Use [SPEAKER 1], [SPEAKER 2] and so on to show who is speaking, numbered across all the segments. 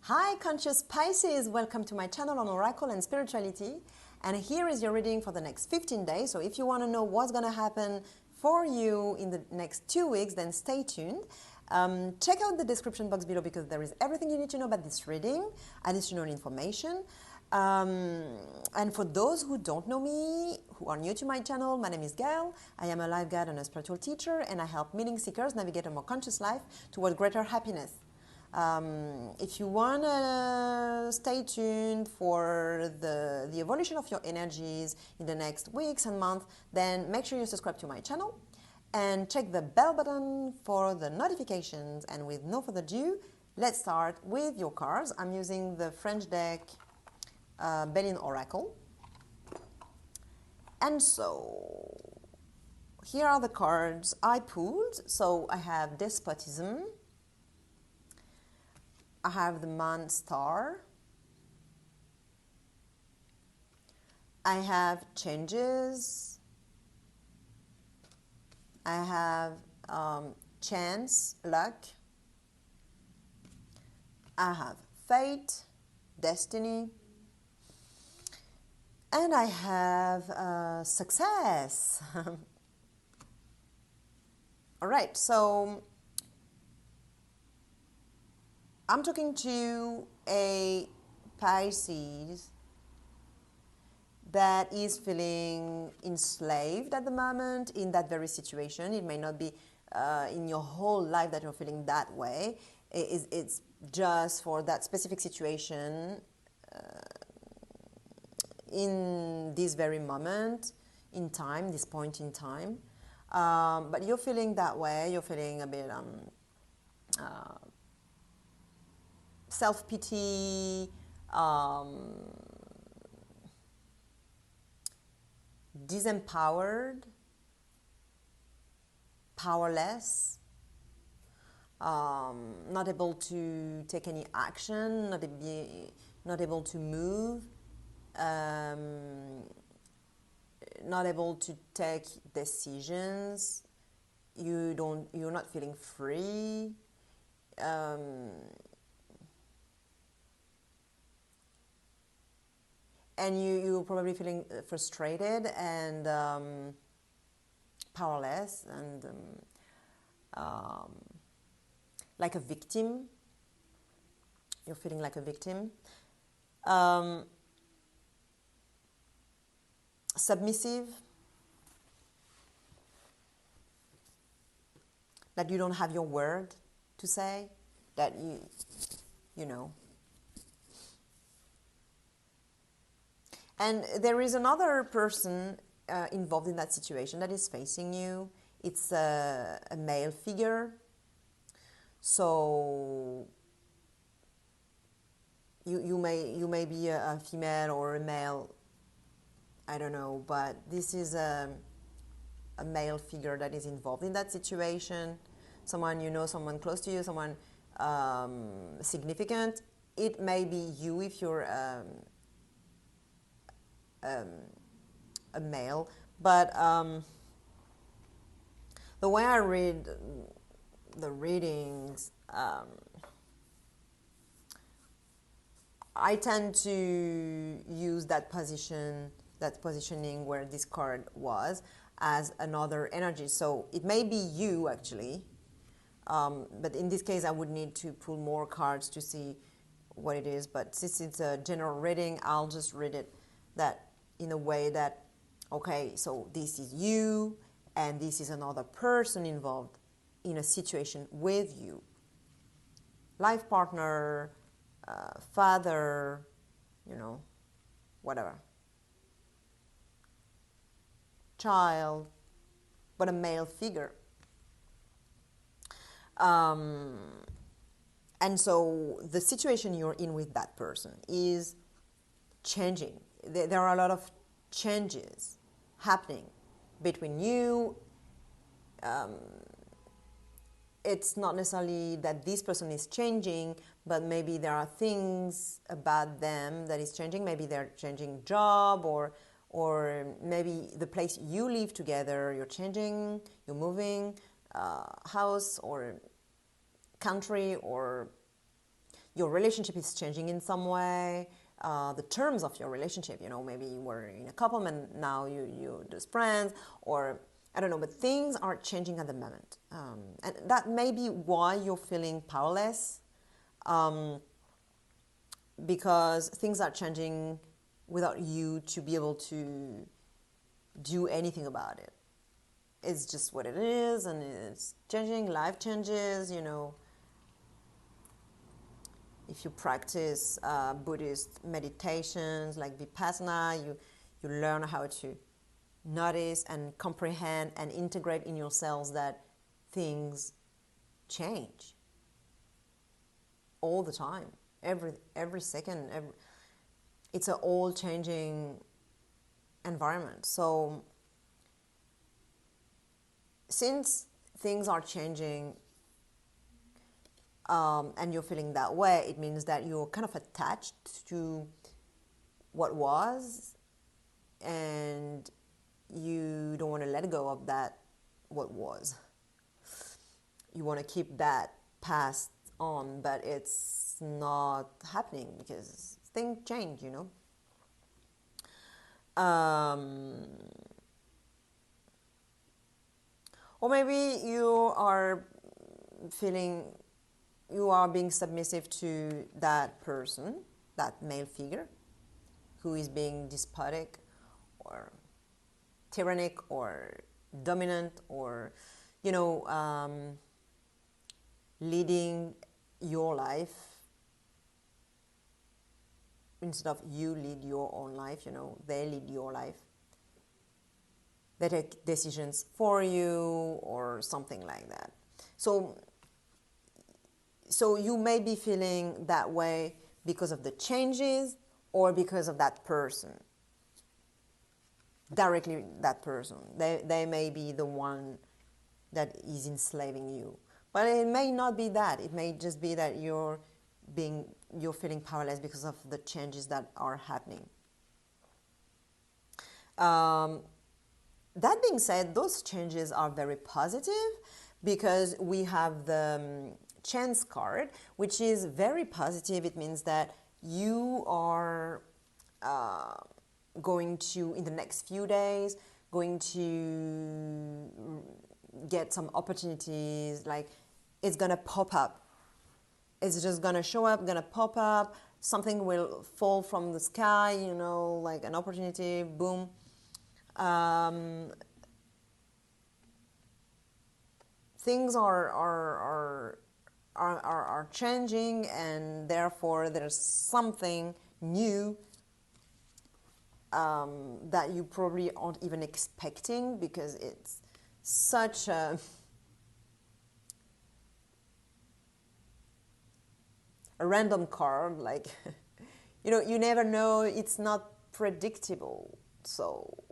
[SPEAKER 1] Hi conscious Pisces, welcome to my channel on Oracle and Spirituality, and here is your reading for the next 15 days. So if you want to know what's going to happen for you in the next 2 weeks, then stay tuned. Check out the description box below because there is everything you need to know about this reading, additional information. And for those who don't know me, who are new to my channel, my name is Gail. I am a life guide and a spiritual teacher, and I help meaning seekers navigate a more conscious life toward greater happiness. If you want to stay tuned for the evolution of your energies in the next weeks and months, then make sure you subscribe to my channel and check the bell button for the notifications. And with no further ado, let's start with your cards. I'm using the French deck Belline Oracle. And so here are the cards I pulled. So I have despotism. I have the Man Star. I have changes. I have chance, luck. I have fate, destiny. And I have success. All right, so I'm talking to a Pisces that is feeling enslaved at the moment in that very situation. It may not be in your whole life that you're feeling that way. It's just for that specific situation in this very moment in time, this point in time. But you're feeling that way. You're feeling a bit self-pity, disempowered, powerless, not able to take any action, not able to move, not able to take decisions. You're not feeling free. And you're probably feeling frustrated and powerless and like a victim. You're feeling like a victim. Submissive. That you don't have your word to say. That you know. And there is another person involved in that situation that is facing you. It's a male figure. So you may be a female or a male, I don't know, but this is a male figure that is involved in that situation. Someone you know, someone close to you, someone significant. It may be you if you're a male, but the way I read the readings, I tend to use that positioning where this card was as another energy. So it may be you actually, but in this case I would need to pull more cards to see what it is. But since it's a general reading, I'll just read it that in a way that, okay, so this is you and this is another person involved in a situation with you. Life partner, father, you know, whatever. Child, but a male figure. And so the situation you're in with that person is changing. There are a lot of changes happening between you. It's not necessarily that this person is changing, but maybe there are things about them that is changing. Maybe they're changing job, or maybe the place you live together, you're changing, you're moving house or country, or your relationship is changing in some way, the terms of your relationship, you know, maybe you were in a couple and now you're just friends, or I don't know, but things are changing at the moment. And that may be why you're feeling powerless, because things are changing without you to be able to do anything about it. It's just what it is, and it's changing. Life changes, you know. If you practice Buddhist meditations like Vipassana, you learn how to notice and comprehend and integrate in yourselves that things change all the time, every second. It's an all changing environment. So since things are changing, and you're feeling that way, it means that you're kind of attached to what was, and you don't want to let go of that, what was. You want to keep that past on, but it's not happening because things change, you know. Or maybe you are being submissive to that person, that male figure, who is being despotic or tyrannic or dominant, or, you know, leading your life instead of you lead your own life. You know, they lead your life. They take decisions for you or something like that. So you may be feeling that way because of the changes or because of that person. Directly that person. They may be the one that is enslaving you. But it may not be that. It may just be that you're feeling powerless because of the changes that are happening. That being said, those changes are very positive because we have the chance card, which is very positive. It means that you are going to, in the next few days, going to get some opportunities. Like, it's going to pop up. It's just going to show up, going to pop up. Something will fall from the sky, you know, like an opportunity, boom. Things are changing, and therefore there's something new that you probably aren't even expecting, because it's such a random card. Like, you know, you never know. It's not predictable. So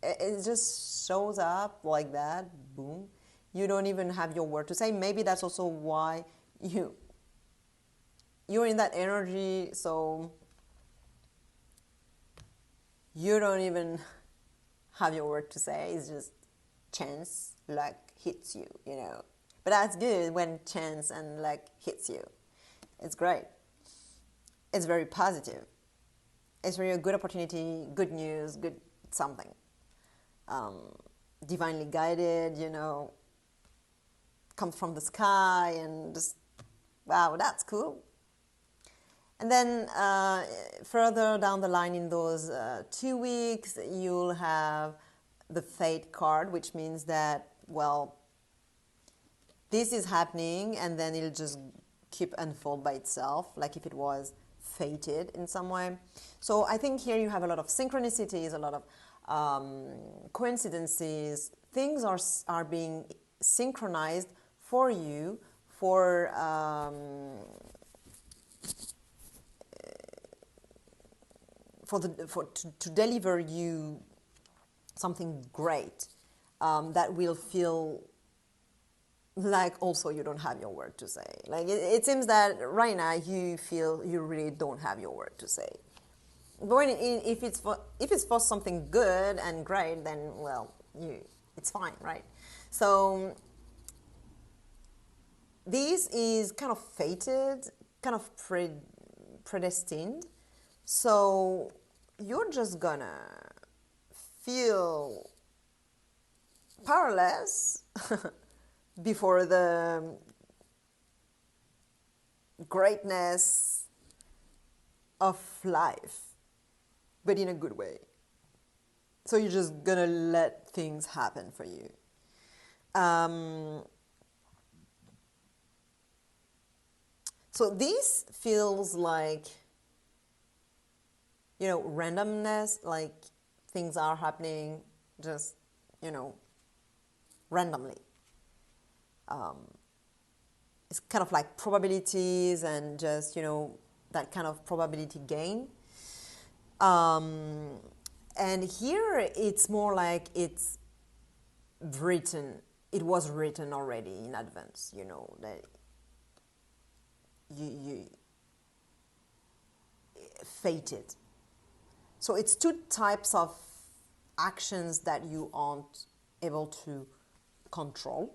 [SPEAKER 1] it just shows up like that, boom. You don't even have your word to say. Maybe that's also why you're in that energy, so you don't even have your word to say. It's just chance, luck hits you, you know. But that's good when chance and luck hits you. It's great. It's very positive. It's really a good opportunity, good news, good something. Divinely guided, you know, comes from the sky, and just, wow, that's cool. And then further down the line in those 2 weeks, you'll have the fate card, which means that, well, this is happening, and then it'll just keep unfold by itself, like if it was fated in some way. So I think here you have a lot of synchronicities, a lot of coincidences. Things are being synchronized for you to deliver you something great that will feel like also you don't have your word to say. Like it seems that right now you feel you really don't have your word to say. But if it's for something good and great, then, well, it's fine, right? So this is kind of fated kind of predestined. So you're just gonna feel powerless before the greatness of life, but in a good way. So you're just gonna let things happen for you. So this feels like, you know, randomness, like things are happening just, you know, randomly. It's kind of like probabilities and just, you know, that kind of probability gain. And here it's more like it's written. It was written already in advance, you know, that you fated. So it's two types of actions that you aren't able to control.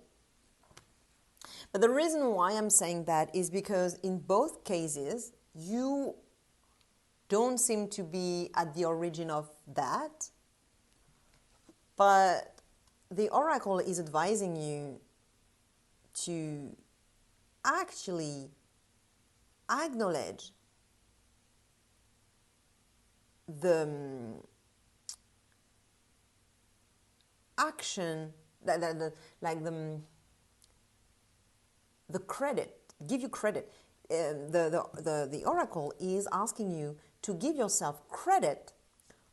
[SPEAKER 1] But the reason why I'm saying that is because in both cases, you don't seem to be at the origin of that, but the oracle is advising you to actually acknowledge the action, like the credit, give you credit. The oracle is asking you to give yourself credit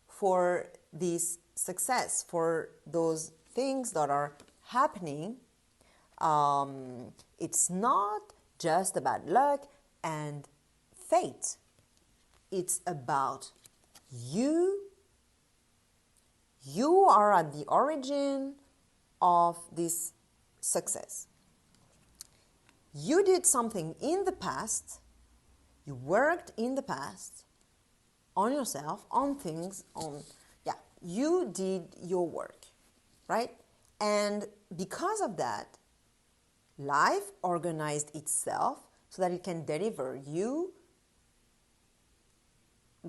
[SPEAKER 1] for this success, for those things that are happening. It's not just about luck and fate. It's about you. You are at the origin of this success. You did something in the past, you worked in the past on yourself, on things, you did your work, right? And because of that, life organized itself so that it can deliver you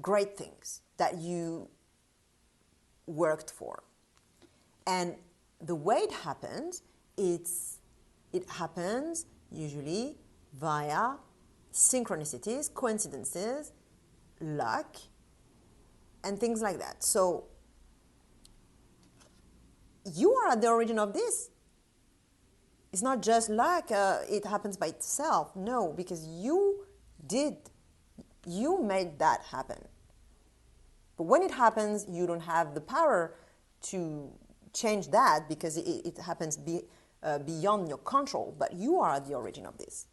[SPEAKER 1] great things that you worked for. And the way it happens, it happens usually via synchronicities, coincidences, luck, and things like that. So you are at the origin of this. It's not just luck, it happens by itself. No, because you made that happen. But when it happens, you don't have the power to change that because it happens beyond your control, but you are at the origin of this.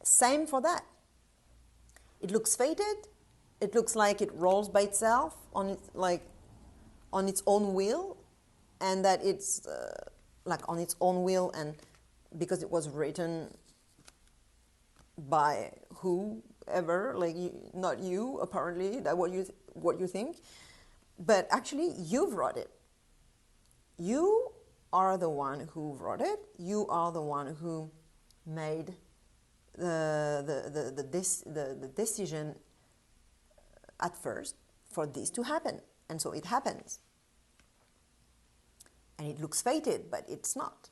[SPEAKER 1] Same for that. It looks fated. It looks like it rolls by itself on its own will, and that it's on its own will, and because it was written by whoever, not you apparently, that what you think, but actually you've wrote it. You are the one who wrote it. You are the one who made the decision at first for this to happen, and so it happens. And it looks fated, but it's not.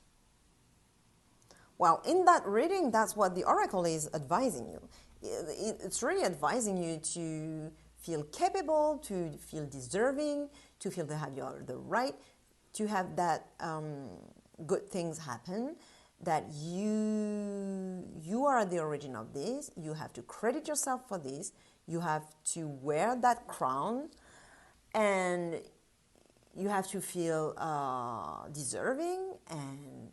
[SPEAKER 1] Well, in that reading, that's what the oracle is advising you. It's really advising you to feel capable, to feel deserving, to feel that you have the right, to have that good things happen, that you are at the origin of this. You have to credit yourself for this. You have to wear that crown, and you have to feel deserving and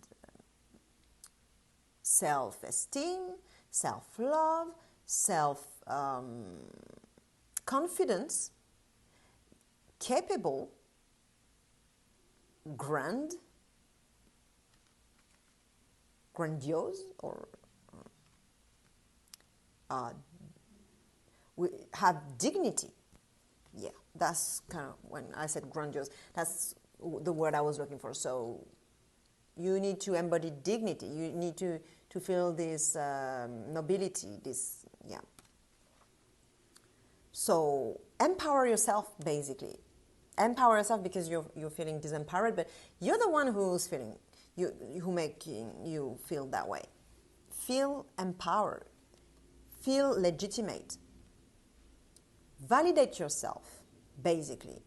[SPEAKER 1] self-esteem, self-love, self-confidence, capable, grandiose, or we have dignity. Yeah, that's kind of, when I said grandiose, that's the word I was looking for. So you need to embody dignity. You need to to feel this nobility, this, yeah. So empower yourself, basically. Empower yourself because you're feeling disempowered, but you're the one who's feeling, who making you feel that way. Feel empowered. Feel legitimate. Validate yourself, basically.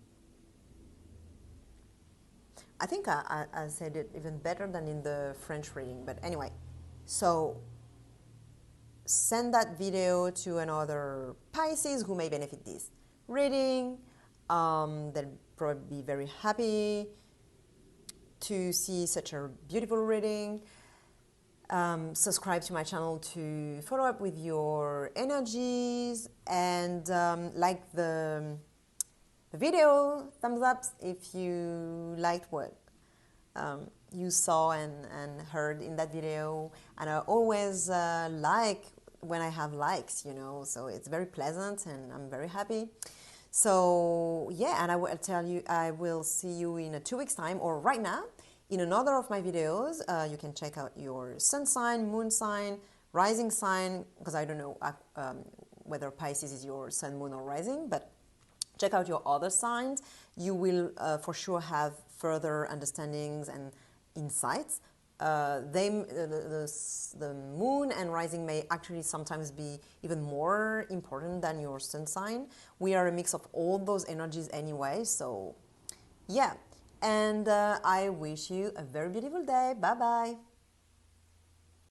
[SPEAKER 1] I think I said it even better than in the French reading, but anyway. So send that video to another Pisces who may benefit this reading. They'll probably be very happy to see such a beautiful reading. Subscribe to my channel to follow up with your energies, and like the video, thumbs up if you liked what you saw and heard in that video. And I always like when I have likes, you know, so it's very pleasant and I'm very happy. So yeah, and I will tell you, I will see you in 2 weeks time, or right now in another of my videos. You can check out your sun sign, moon sign, rising sign, because I don't know whether Pisces is your sun, moon, or rising, but check out your other signs. You will for sure have further understandings and insights. The moon and rising may actually sometimes be even more important than your sun sign. We are a mix of all those energies anyway, so yeah. And I wish you a very beautiful day. Bye-bye.